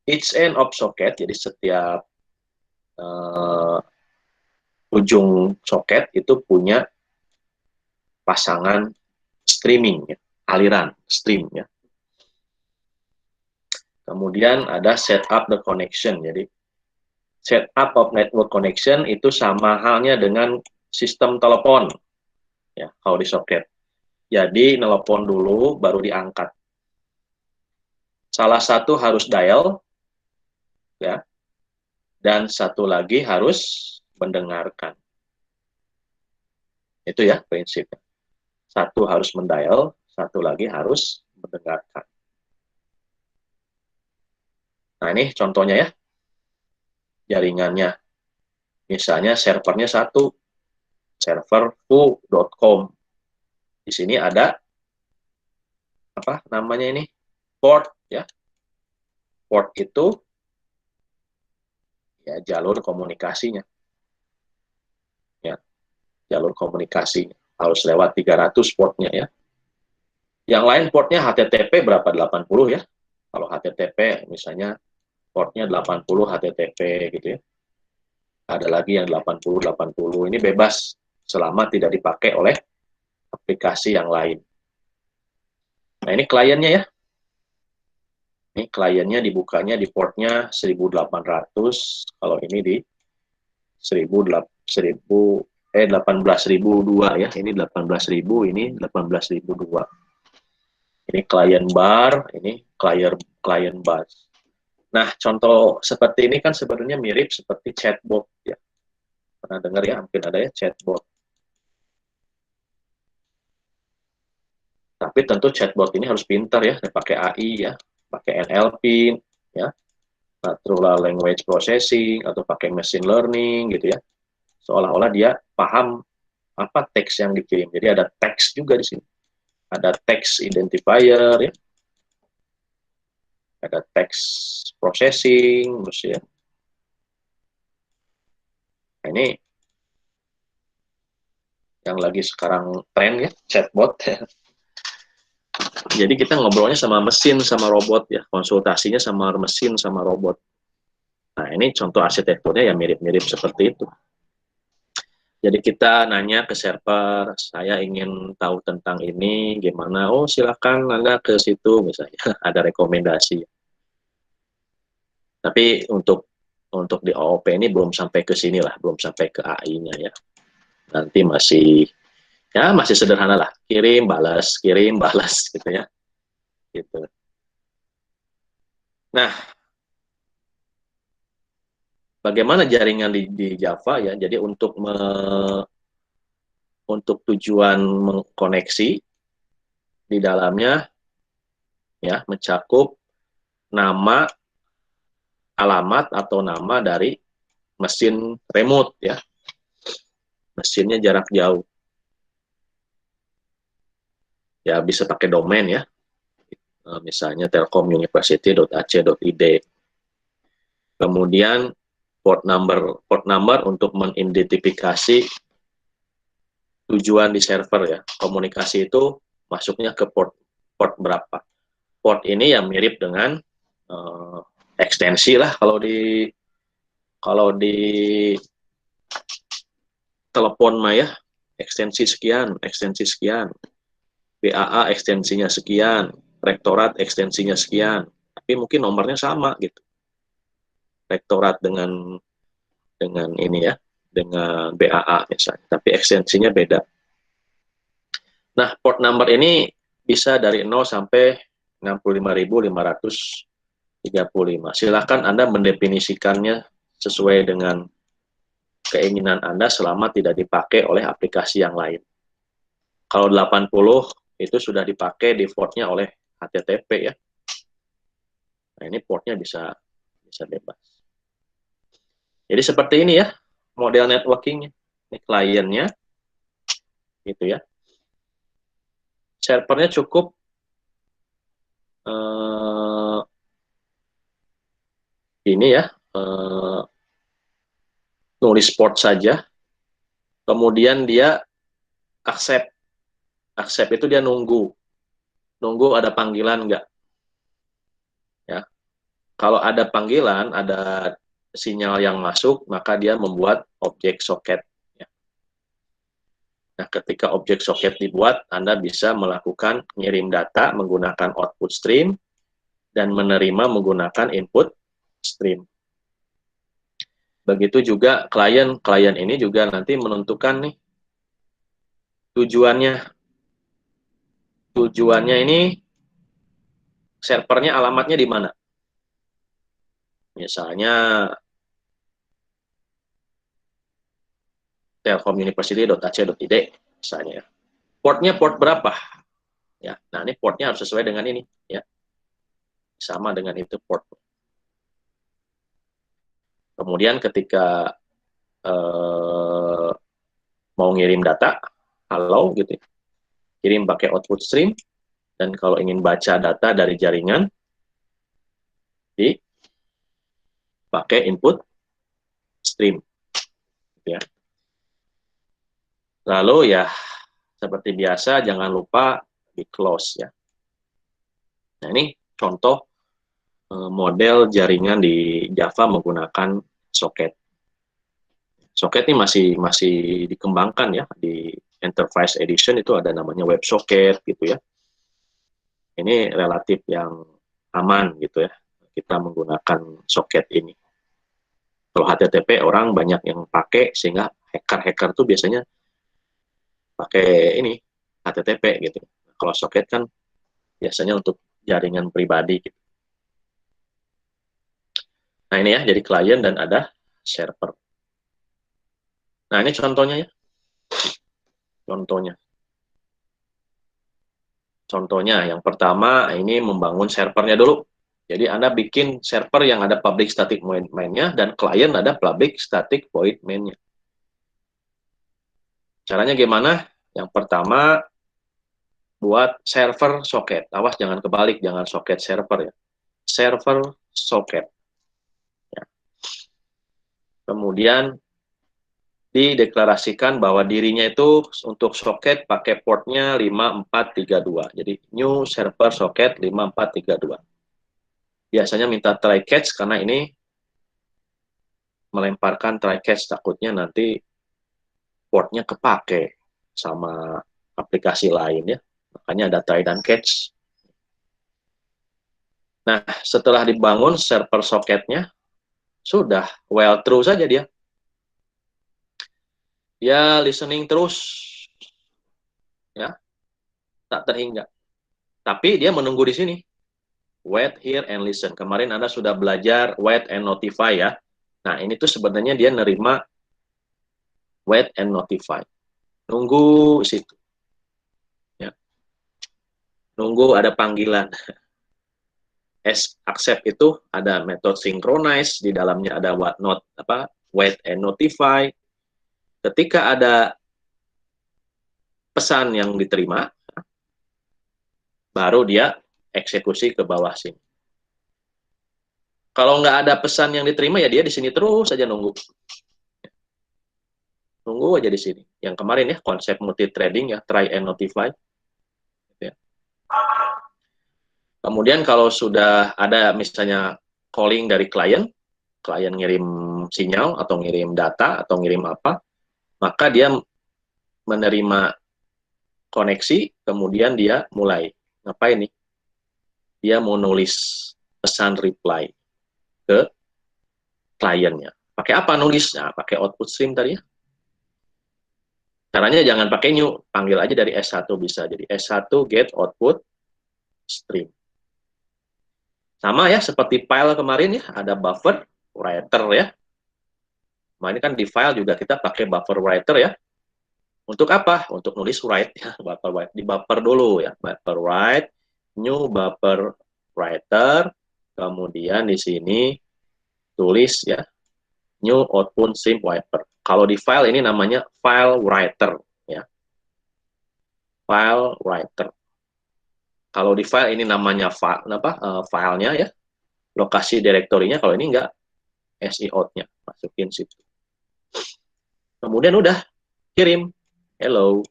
each end of socket, jadi setiap ujung soket itu punya pasangan streaming, ya, aliran stream, ya. Kemudian ada setup the connection, jadi setup of network connection itu sama halnya dengan sistem telepon, ya, kalau di soket. Jadi telepon dulu baru diangkat. Salah satu harus dial, ya, dan satu lagi harus mendengarkan. Itu ya prinsipnya. Satu harus mendial, satu lagi harus mendengarkan. Nah, ini contohnya ya, jaringannya. Misalnya servernya satu, server foo.com. Di sini ada apa namanya ini? Port, ya. Port itu ya jalur komunikasinya. Ya, jalur komunikasi harus lewat 300 portnya, ya. Yang lain portnya HTTP berapa? 80, ya. Kalau HTTP misalnya portnya 80 HTTP gitu, ya. Ada lagi yang 80 ini bebas selama tidak dipakai oleh aplikasi yang lain. Nah, ini kliennya ya. Ini kliennya dibukanya di portnya 1800, kalau ini di 18.002, ya. Ini 18.000, ini 18.002. Ini klien bar, ini klien bus. Nah, contoh seperti ini kan sebenarnya mirip seperti chatbot, ya. Pernah dengar ya, mungkin ada ya chatbot. Tapi tentu chatbot ini harus pintar ya, pakai AI ya, pakai NLP ya, natural language processing atau pakai machine learning gitu ya. Seolah-olah dia paham apa teks yang dikirim. Jadi ada teks juga di sini. Ada teks identifier ya. Ada teks processing terus ya. Nah, ini yang lagi sekarang tren ya, chatbot. Jadi kita ngobrolnya sama mesin sama robot ya, konsultasinya sama mesin sama robot. Nah, ini contoh arsitekturnya ya mirip-mirip seperti itu. Jadi kita nanya ke server, saya ingin tahu tentang ini, gimana? Oh, silakan Anda ke situ, misalnya ada rekomendasi. Tapi untuk di OOP ini belum sampai ke sini lah, belum sampai ke AI-nya ya. Nanti masih sederhana lah, kirim balas gitu ya. Gitu. Nah, bagaimana jaringan di Java ya? Jadi untuk tujuan mengkoneksi di dalamnya ya mencakup nama, alamat atau nama dari mesin remote ya, mesinnya jarak jauh ya, bisa pakai domain ya, misalnya telkomuniversity.ac.id. Kemudian port number untuk mengidentifikasi tujuan di server ya, komunikasi itu masuknya ke port berapa. Port ini yang mirip dengan ekstensi lah, kalau di telepon mah ya, ekstensi sekian, BAA ekstensinya sekian, rektorat ekstensinya sekian, tapi mungkin nomornya sama gitu. Rektorat dengan ini ya, dengan BAA misalnya, tapi ekstensinya beda. Nah, port number ini bisa dari 0 sampai 65.535. Silakan Anda mendefinisikannya sesuai dengan keinginan Anda selama tidak dipakai oleh aplikasi yang lain. Kalau 80 itu sudah dipakai defaultnya oleh HTTP ya. Nah, ini portnya bisa bebas. Jadi seperti ini ya model networkingnya. Ini kliennya gitu ya. Servernya cukup ini ya, nulis port saja. Kemudian dia accept itu dia nunggu ada panggilan enggak ya. Kalau ada panggilan, ada sinyal yang masuk, maka dia membuat objek soket. Nah, ketika objek soket dibuat, Anda bisa melakukan ngirim data menggunakan output stream dan menerima menggunakan input stream. Begitu juga klien ini juga nanti menentukan nih tujuannya. Tujuannya ini servernya alamatnya di mana. Misalnya telkomuniversity.ac.id misalnya. Portnya port berapa? Ya, nah ini portnya harus sesuai dengan ini, ya, sama dengan itu port. Kemudian ketika mau ngirim data, halo gitu, kirim pakai output stream, dan kalau ingin baca data dari jaringan, dipakai input stream, gitu ya. Lalu ya seperti biasa jangan lupa di close ya. Nah ini contoh model jaringan di Java menggunakan soket. Soket ini masih dikembangkan ya, di Enterprise Edition itu ada namanya WebSocket gitu ya. Ini relatif yang aman gitu ya, kita menggunakan soket ini. Kalau HTTP orang banyak yang pakai, sehingga hacker-hacker tuh biasanya pakai ini HTTP gitu. Kalau soket kan biasanya untuk jaringan pribadi gitu. Nah ini ya, jadi klien dan ada server. Nah ini contohnya ya. Contohnya yang pertama ini membangun servernya dulu. Jadi Anda bikin server yang ada public static void main-nya dan klien ada public static void main-nya. Caranya gimana? Yang pertama buat server socket. Awas jangan kebalik, jangan socket server ya. Server socket. Ya. Kemudian dideklarasikan bahwa dirinya itu untuk socket pakai portnya 5432. Jadi new server socket 5432. Biasanya minta try catch karena ini melemparkan try catch, takutnya nanti portnya kepake sama aplikasi lain ya. Makanya ada try dan catch. Nah, setelah dibangun server socketnya, sudah well true saja dia. Dia listening terus, ya, tak terhingga. Tapi dia menunggu di sini. Wait here and listen. Kemarin Anda sudah belajar wait and notify ya. Nah, ini tuh sebenarnya dia nerima wait and notify. Nunggu situ. Ya. Nunggu ada panggilan. Accept itu ada metode synchronize, di dalamnya ada wait and notify. Ketika ada pesan yang diterima, baru dia eksekusi ke bawah sini. Kalau nggak ada pesan yang diterima, ya dia di sini terus saja nunggu. Nunggu aja di sini. Yang kemarin ya, konsep multi-threading ya, try and notify. Ya. Kemudian kalau sudah ada misalnya calling dari klien ngirim sinyal atau ngirim data atau ngirim apa, maka dia menerima koneksi, kemudian dia mulai ngapain nih? Dia mau nulis pesan reply ke kliennya. Pakai apa nulis? Nah, pakai output stream tadi ya. Caranya jangan pakai new, panggil aja dari S1 bisa. Jadi S1 get output stream. Sama ya, seperti file kemarin ya, ada buffer writer ya. Nah, ini kan di file juga kita pakai buffer writer ya. Untuk apa? Untuk nulis write ya, buffer write. Di buffer dulu ya, buffer write, new buffer writer, kemudian di sini tulis ya, new output stream writer. Kalau di file ini namanya file writer ya. File writer. Kalau di file ini namanya filenya ya. Lokasi direktorinya, kalau ini enggak, SI out-nya, masukin situ. Kemudian udah kirim. Hello.